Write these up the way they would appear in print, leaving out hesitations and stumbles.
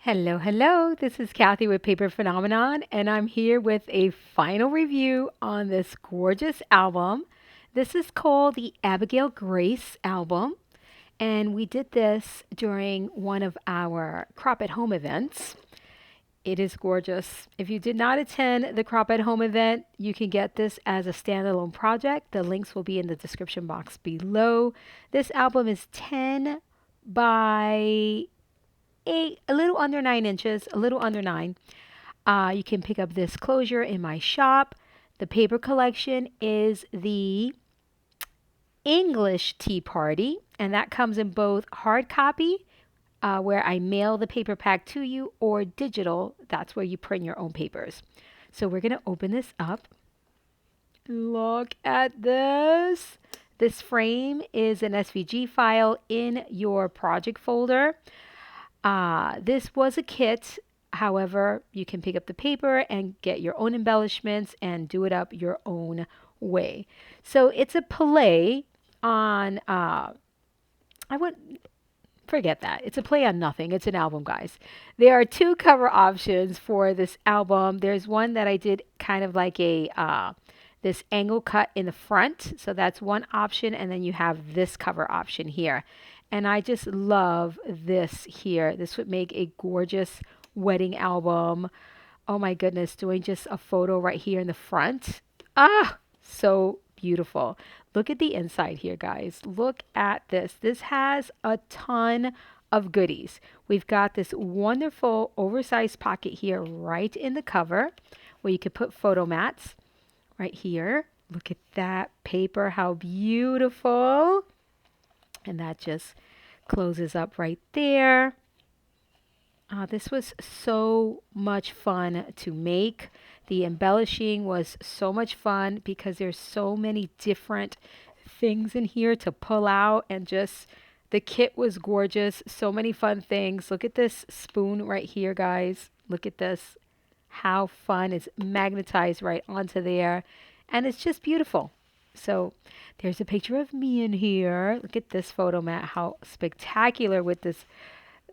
Hello, hello. This is Kathy with Paper Phenomenon, and I'm here with a final review on this gorgeous album. This is called the Abigail Grace Album, and we did this during one of our Crop at Home events. It is gorgeous. If you did not attend the Crop at Home event, you can get this as a standalone project. The links will be in the description box below. This album is 10 by a little under 9 inches, a little under 9. You can pick up this closure in my shop. The paper collection is the English Tea Party, and that comes in both hard copy, where I mail the paper pack to you, or digital, that's where you print your own papers. So we're going to open this up. Look at this. This frame is an SVG file in your project folder. This was a kit. However, you can pick up the paper and get your own embellishments and do it up your own way. So it's a play on, I wouldn't forget that. It's a play on nothing. It's an album, guys. There are two cover options for this album. There's one that I did kind of like this angle cut in the front. So that's one option. And then you have this cover option here. And I just love this here. This would make a gorgeous wedding album. Oh my goodness, doing just a photo right here in the front. Ah, so beautiful. Look at the inside here, guys. Look at this. This has a ton of goodies. We've got this wonderful oversized pocket here right in the cover where you could put photo mats right here. Look at that paper, how beautiful. And that just closes up right there. This was so much fun to make. The embellishing was so much fun because there's so many different things in here to pull out, and just the kit was gorgeous. So many fun things. Look at this spoon right here, guys. Look at this. How fun. It's magnetized right onto there, and it's just beautiful. So there's a picture of me in here. Look at this photo mat. How spectacular with this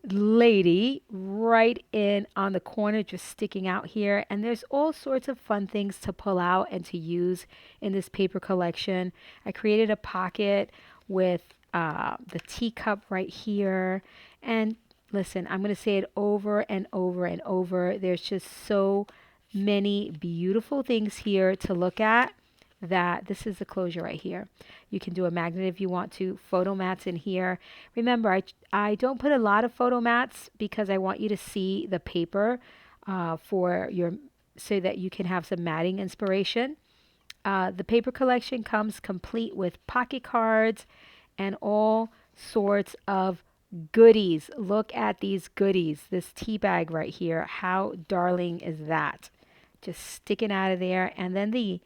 lady right in on the corner, just sticking out here. And there's all sorts of fun things to pull out and to use in this paper collection. I created a pocket with the teacup right here. And listen, I'm going to say it over and over and over. There's just so many beautiful things here to look at. That this is the closure right here. You can do a magnet if you want to. Photo mats in here. Remember, I don't put a lot of photo mats because I want you to see the paper for your so that you can have some matting inspiration. The paper collection comes complete with pocket cards and all sorts of goodies. Look at these goodies. This tea bag right here. How darling is that? Just sticking out of there. And then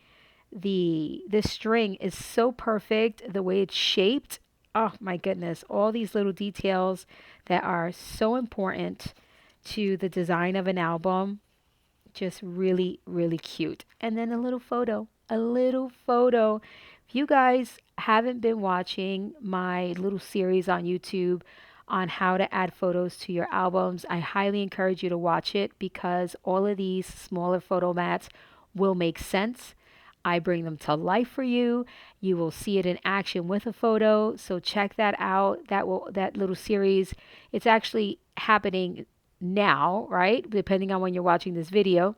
this string is so perfect, the way it's shaped. Oh my goodness, all these little details that are so important to the design of an album. Just really, really cute. And then a little photo, a little photo. If you guys haven't been watching my little series on YouTube on how to add photos to your albums, I highly encourage you to watch it because all of these smaller photo mats will make sense. I bring them to life for you. You will see it in action with a photo. So check that out. That little series. It's actually happening now, right? Depending on when you're watching this video.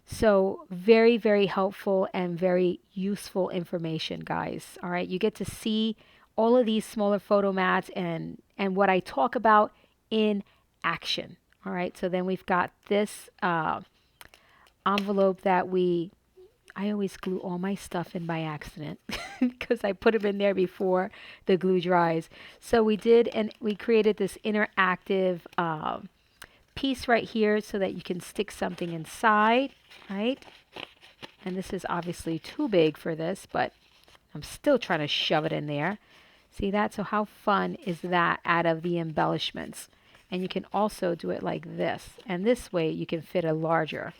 So very, very helpful and very useful information, guys. All right. You get to see all of these smaller photo mats and what I talk about in action. All right. So then we've got this envelope that I always glue all my stuff in by accident because I put them in there before the glue dries. So we created this interactive piece right here so that you can stick something inside, right? And this is obviously too big for this, but I'm still trying to shove it in there. See that? So how fun is that out of the embellishments? And you can also do it like this. And this way you can fit a larger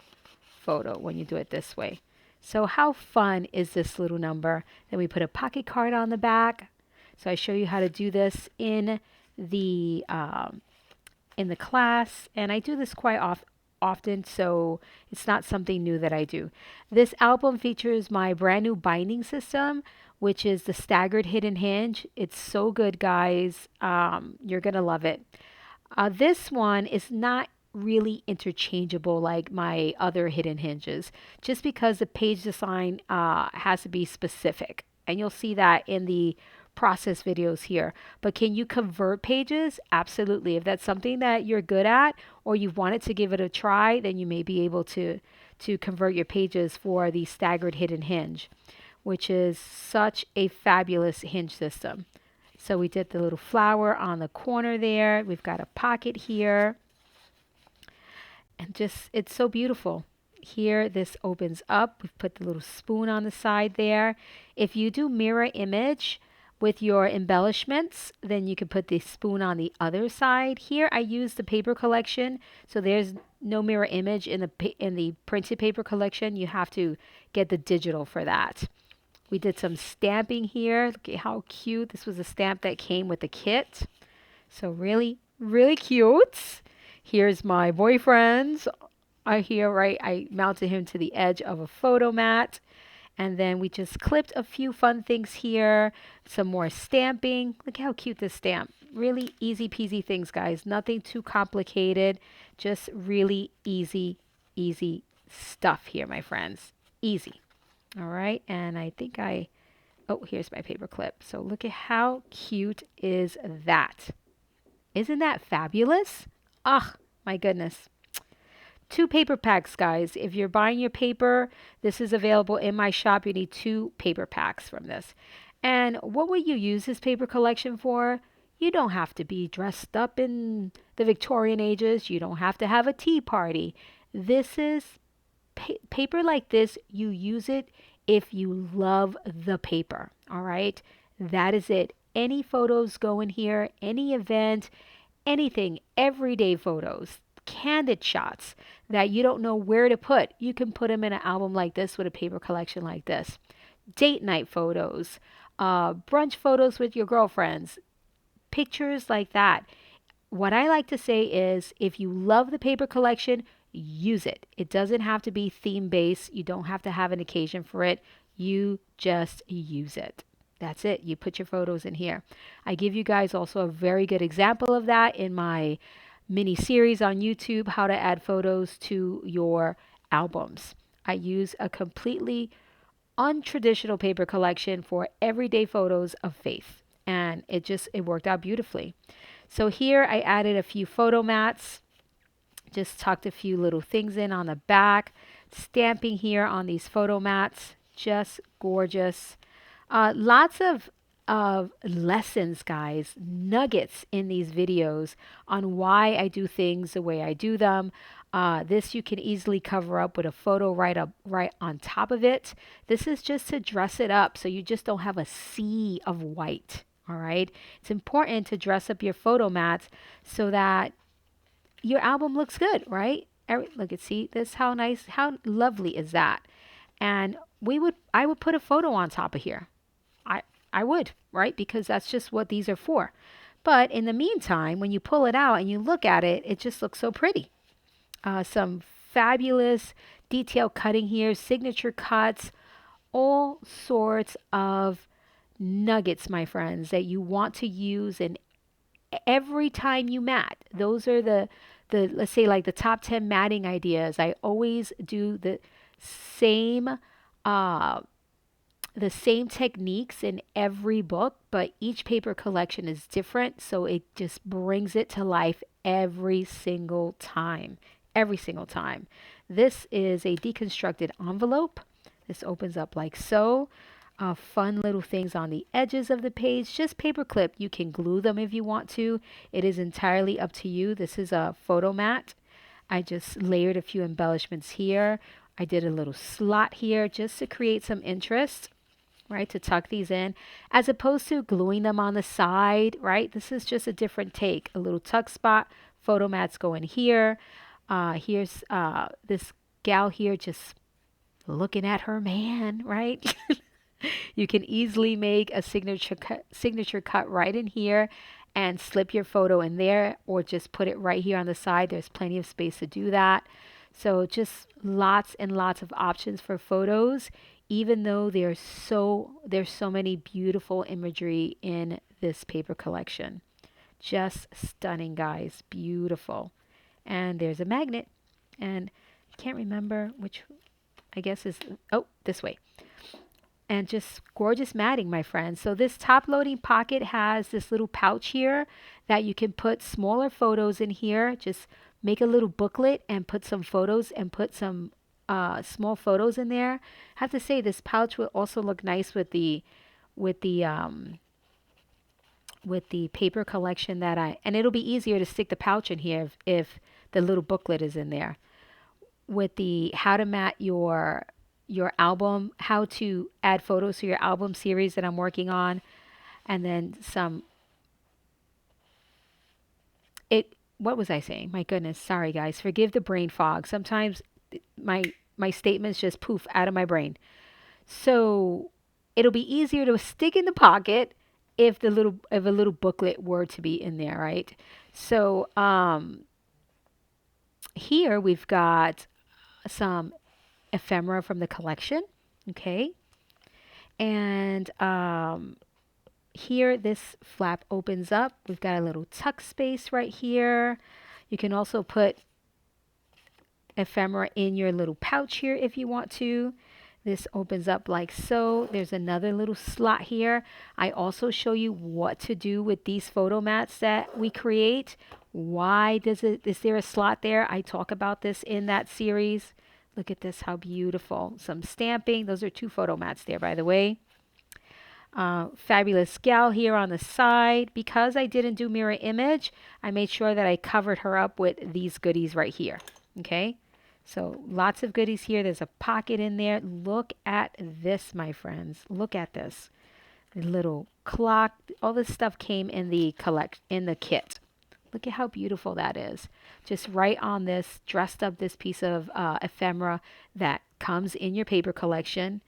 photo when you do it this way. So how fun is this little number? Then we put a pocket card on the back. So I show you how to do this in the in the class, and I do this quite often, so it's not something new that I do. This album features my brand new binding system, which is the Staggered hidden hinge. It's so good, guys. You're gonna love it. This one is not really interchangeable like my other hidden hinges, just because the page design has to be specific. And you'll see that in the process videos here. But can you convert pages? Absolutely. If that's something that you're good at or you've wanted to give it a try, then you may be able to convert your pages for the Staggered hidden hinge, which is such a fabulous hinge system. So we did the little flower on the corner there. We've got a pocket here. And just, it's so beautiful. Here, this opens up. We've put the little spoon on the side there. If you do mirror image with your embellishments, then you can put the spoon on the other side. Here, I use the paper collection. So there's no mirror image in the printed paper collection. You have to get the digital for that. We did some stamping here. Look at how cute. This was a stamp that came with the kit. So really, really cute. Here's my boyfriend's. I mounted him to the edge of a photo mat. And then we just clipped a few fun things here. Some more stamping. Look how cute this stamp. Really easy peasy things, guys. Nothing too complicated. Just really easy, easy stuff here, my friends. Easy. All right, and I think oh, here's my paper clip. So look at how cute is that. Isn't that fabulous? Ah, my goodness. 2 paper packs, guys. If you're buying your paper, this is available in my shop. You need 2 paper packs from this. And what will you use this paper collection for? You don't have to be dressed up in the Victorian ages. You don't have to have a tea party. This is paper like this, you use it if you love the paper. All right, that is it. Any photos go in here, any event, anything, everyday photos, candid shots that you don't know where to put. You can put them in an album like this with a paper collection like this. Date night photos, brunch photos with your girlfriends, pictures like that. What I like to say is if you love the paper collection, use it. It doesn't have to be theme based. You don't have to have an occasion for it. You just use it. That's it. You put your photos in here. I give you guys also a very good example of that in my mini series on YouTube, how to add photos to your albums. I use a completely untraditional paper collection for everyday photos of faith. And it worked out beautifully. So here I added a few photo mats, just tucked a few little things in on the back, stamping here on these photo mats, just gorgeous. Lots of lessons, guys, nuggets in these videos on why I do things the way I do them. This you can easily cover up with a photo right on top of it. This is just to dress it up so you just don't have a sea of white. All right. It's important to dress up your photo mats so that your album looks good, right? Look at, see this, how nice, how lovely is that? And I would put a photo on top of here. I would, right? Because that's just what these are for. But in the meantime, when you pull it out and you look at it, it just looks so pretty. Some fabulous detail cutting here, signature cuts, all sorts of nuggets, my friends, that you want to use in every time you mat. Those are the let's say like the top 10 matting ideas. I always do same uh the same techniques in every book, but each paper collection is different, so it just brings it to life every single time. Every single time. This is a deconstructed envelope. This opens up like so. Fun little things on the edges of the page, just paper clip. You can glue them if you want to. It is entirely up to you. This is a photo mat. I just layered a few embellishments here. I did a little slot here just to create some interest, right, to tuck these in, as opposed to gluing them on the side, right? This is just a different take. A little tuck spot. Photo mats go in here. Here's this gal here just looking at her man, right? You can easily make a signature cut right in here. and slip your photo in there, or just put it right here on the side. There's plenty of space to do that. So just lots and lots of options for photos, even though there's so many beautiful imagery in this paper collection. Just stunning, guys. Beautiful. And there's a magnet. And I can't remember which, I guess is, oh, this way. And just gorgeous matting, my friends. So this top loading pocket has this little pouch here that you can put smaller photos in here. Just make a little booklet and put some photos and put some small photos in there. I have to say this pouch will also look nice with the with the um, with the paper collection and it'll be easier to stick the pouch in here if the little booklet is in there. With the how to mat your album, how to add photos to your album series that I'm working on, and then some it what was I saying? My goodness, sorry guys. Forgive the brain fog. Sometimes my statements just poof out of my brain. So it'll be easier to stick in the pocket if a little booklet were to be in there, right? So here we've got some ephemera from the collection, okay? And here this flap opens up. We've got a little tuck space right here. You can also put ephemera in your little pouch here if you want to. This opens up like so. There's another little slot here. I also show you what to do with these photo mats that we create. Why is there a slot there? I talk about this in that series. Look at this, how beautiful. Some stamping. Those are 2 photo mats there, by the way. Fabulous gal here on the side. Because I didn't do mirror image, I made sure that I covered her up with these goodies right here. Okay? So lots of goodies here. There's a pocket in there. Look at this, my friends. Look at this. The little clock. All this stuff came in the kit. Look at how beautiful that is. Just right on this, dressed up this piece of ephemera that comes in your paper collection.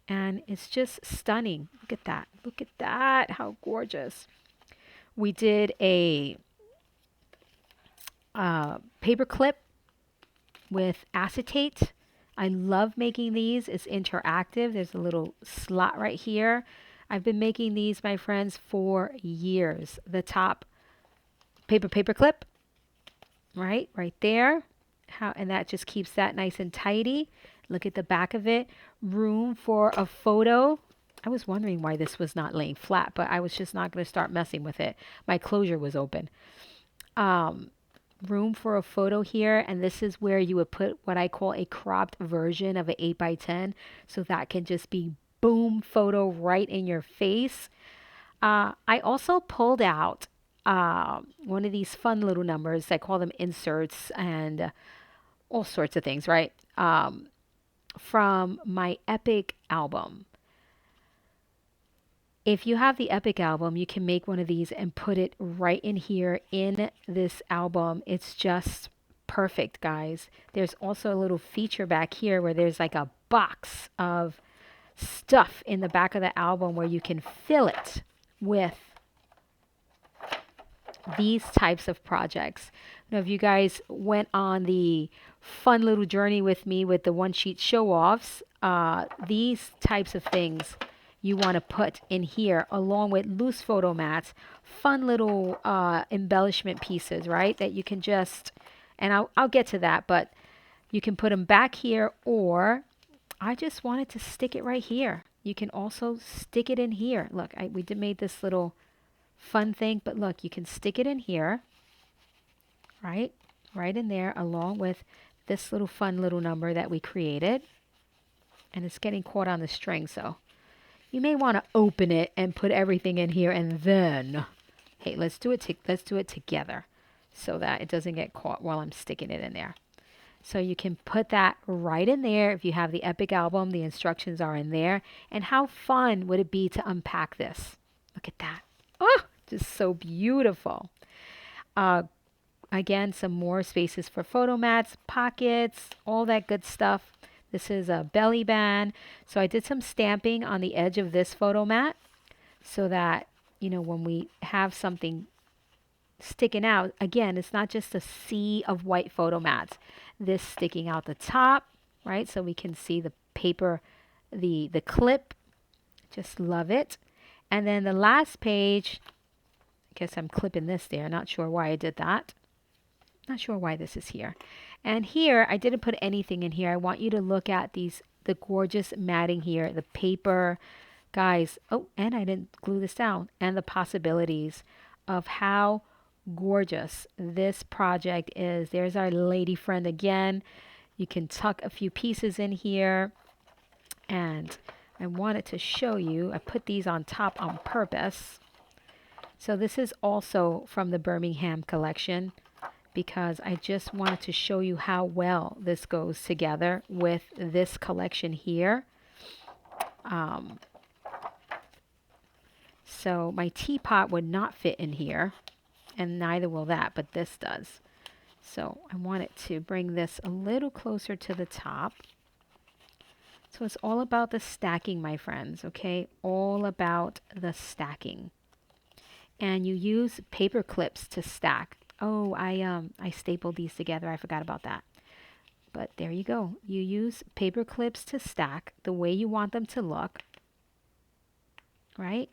And it's just stunning. Look at that. Look at that. How gorgeous. We did a paper clip with acetate. I love making these. It's interactive. There's a little slot right here. I've been making these, my friends, for years. The top paper clip, right there. And that just keeps that nice and tidy. Look at the back of it. Room for a photo. I was wondering why this was not laying flat, but I was just not going to start messing with it. My closure was open. Room for a photo here, and this is where you would put what I call a cropped version of an 8x10, so that can just be boom photo right in your face. I also pulled out one of these fun little numbers. I call them inserts and all sorts of things, right? From my Epic album. If you have the Epic album, you can make one of these and put it right in here in this album. It's just perfect, guys. There's also a little feature back here where there's like a box of stuff in the back of the album where you can fill it with these types of projects. Now, if you guys went on the fun little journey with me with the one sheet show-offs, these types of things you want to put in here along with loose photo mats, fun little embellishment pieces, right? That you can just, and I'll get to that, but you can put them back here, or I just wanted to stick it right here. You can also stick it in here. Look, we made this little fun thing, but look, you can stick it in here, right in there, along with this little fun little number that we created, and it's getting caught on the string, so you may want to open it and put everything in here, and then hey, let's do it together so that it doesn't get caught while I'm sticking it in there. So you can put that right in there. If you have the Epic album, the instructions are in there. And how fun would it be to unpack this? Look at that. Oh, just so beautiful. Again, some more spaces for photo mats, pockets, all that good stuff. This is a belly band. So I did some stamping on the edge of this photo mat so that, when we have something sticking out. Again, it's not just a sea of white photo mats. This sticking out the top, right? So we can see the paper, the clip. Just love it. And then the last page, I guess I'm clipping this there. Not sure why I did that. Not sure why this is here. And here, I didn't put anything in here. I want you to look at the gorgeous matting here, the paper, guys. Oh, and I didn't glue this down. And the possibilities of how gorgeous this project is. There's our lady friend again. You can tuck a few pieces in here. And I wanted to show you, I put these on top on purpose. So this is also from the Birmingham collection, because I just wanted to show you how well this goes together with this collection here. So my teapot would not fit in here, and neither will that, but this does. So I wanted to bring this a little closer to the top. So it's all about the stacking, my friends, okay? All about the stacking. And you use paper clips to stack. Oh, I stapled these together. I forgot about that. But there you go. You use paper clips to stack the way you want them to look, right?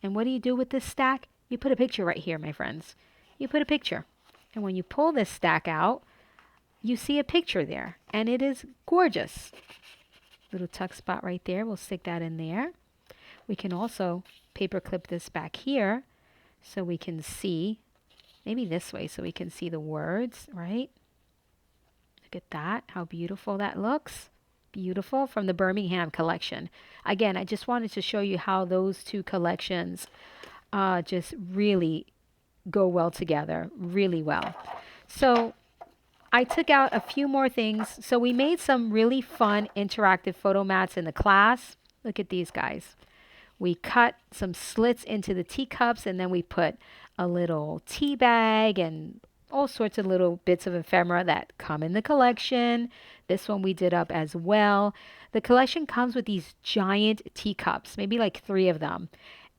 And what do you do with this stack? You put a picture right here, my friends. You put a picture. And when you pull this stack out, you see a picture there. And it is gorgeous. Little tuck spot right there. We'll stick that in there. We can also paper clip this back here so we can see, maybe this way so we can see the words, right? Look at that, how beautiful that looks. Beautiful, from the Birmingham collection. Again, I just wanted to show you how those two collections just really go well together, really well. So I took out a few more things. So we made some really fun interactive photo mats in the class. Look at these guys. We cut some slits into the teacups, and then we put a little tea bag and all sorts of little bits of ephemera that come in the collection. This one we did up as well. The collection comes with these giant teacups, maybe like 3 of them.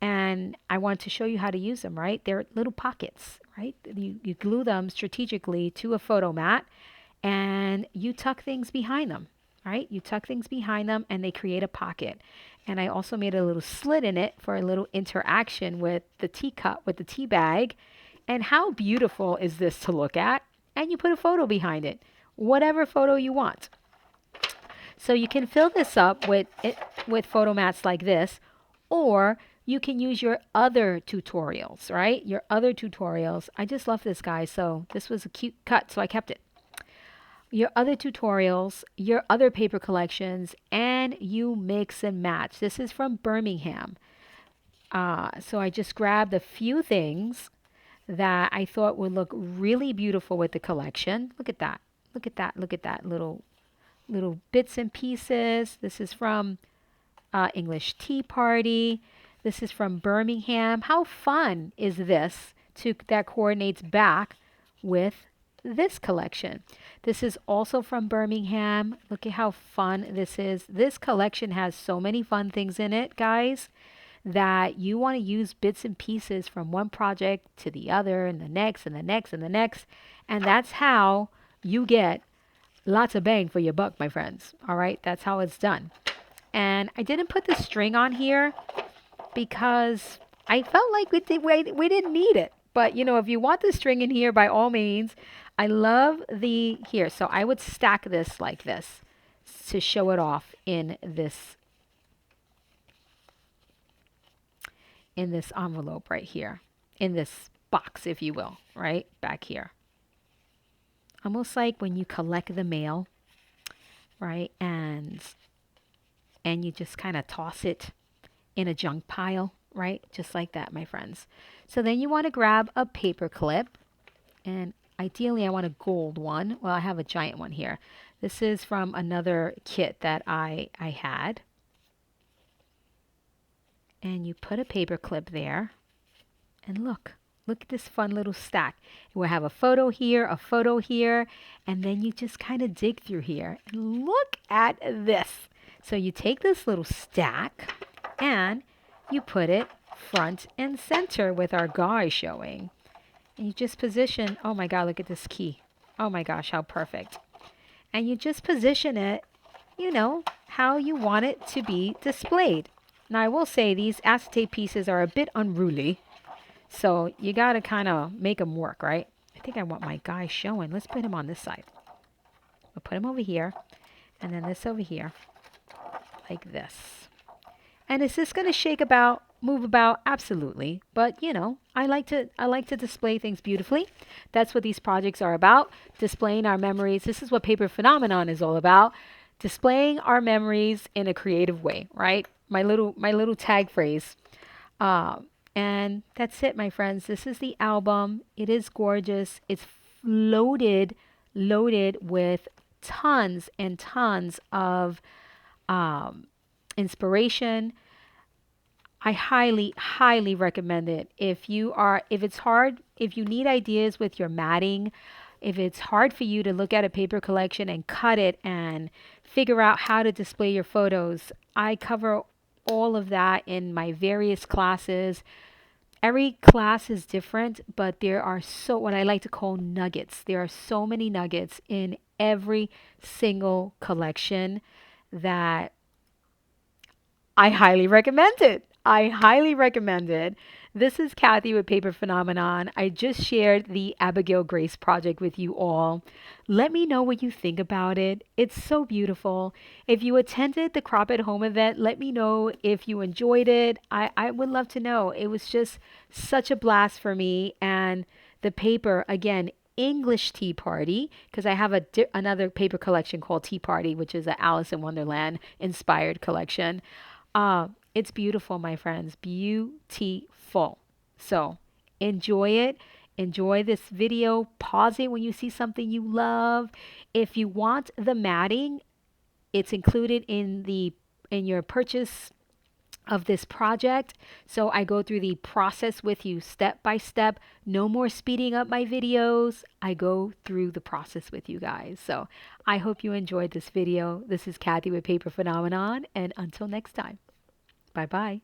And I want to show you how to use them, right? They're little pockets, right? You glue them strategically to a photo mat, and you tuck things behind them, right? You tuck things behind them, and they create a pocket. And I also made a little slit in it for a little interaction with the teacup, with the tea bag. And how beautiful is this to look at? And you put a photo behind it, whatever photo you want. So you can fill this up with photo mats like this, or you can use your other tutorials, right? Your other tutorials. I just love this guy, so this was a cute cut, so I kept it. Your other tutorials, your other paper collections, and you mix and match. This is from Birmingham. So I just grabbed a few things that I thought would look really beautiful with the collection. Look at that. Look at that. Look at that little bits and pieces. This is from English Tea Party. This is from Birmingham. How fun is this that coordinates back with this collection? This is also from Birmingham. Look at how fun this is. This collection has so many fun things in it, guys, that you want to use bits and pieces from one project to the other and the next and the next and the next. And that's how you get lots of bang for your buck, my friends. All right, that's how it's done. And I didn't put the string on here because I felt like we didn't need it. But, you know, if you want the string in here, by all means. I love the here. So I would stack this like this to show it off in this envelope right here, in this box, if you will, right back here. Almost like when you collect the mail, right? And you just kind of toss it in a junk pile, right? Just like that, my friends. So then you want to grab a paper clip, and ideally I want a gold one. Well, I have a giant one here. This is from another kit that I had. And you put a paper clip there, and look at this fun little stack. We'll have a photo here, and then you just kind of dig through here. And look at this. So you take this little stack and you put it front and center with our guy showing. And you just position, oh my God, look at this key. Oh my gosh, how perfect. And you just position it, you know, how you want it to be displayed. Now I will say these acetate pieces are a bit unruly. So you got to kind of make them work, right? I think I want my guy showing. Let's put him on this side. We'll put him over here. And then this over here. Like this. And is this going to shake about, move about? Absolutely. But, you know, I like to display things beautifully. That's what these projects are about. Displaying our memories. This is what Paper Phenomenon is all about. Displaying our memories in a creative way, right? My little tag phrase. And that's it, my friends. This is the album. It is gorgeous. It's loaded with tons and tons of inspiration. I highly recommend it. If it's hard, if you need ideas with your matting, if it's hard for you to look at a paper collection and cut it and figure out how to display your photos, I cover all of that in my various classes. Every class is different, but there are what I like to call nuggets. There are so many nuggets in every single collection that I highly recommend it. I highly recommend it. This is Kathy with Paper Phenomenon. I just shared the Abigail Grace project with you all. Let me know what you think about it. It's so beautiful. If you attended the Crop at Home event, let me know if you enjoyed it. I would love to know. It was just such a blast for me. And the paper, again, English Tea Party, because I have another paper collection called Tea Party, which is an Alice in Wonderland inspired collection. It's beautiful, my friends. Beautiful. So enjoy it. Enjoy this video. Pause it when you see something you love. If you want the matting, it's included in your purchase of this project. So I go through the process with you step by step. No more speeding up my videos. I go through the process with you guys. So I hope you enjoyed this video. This is Kathy with Paper Phenomenon, and until next time. Bye bye.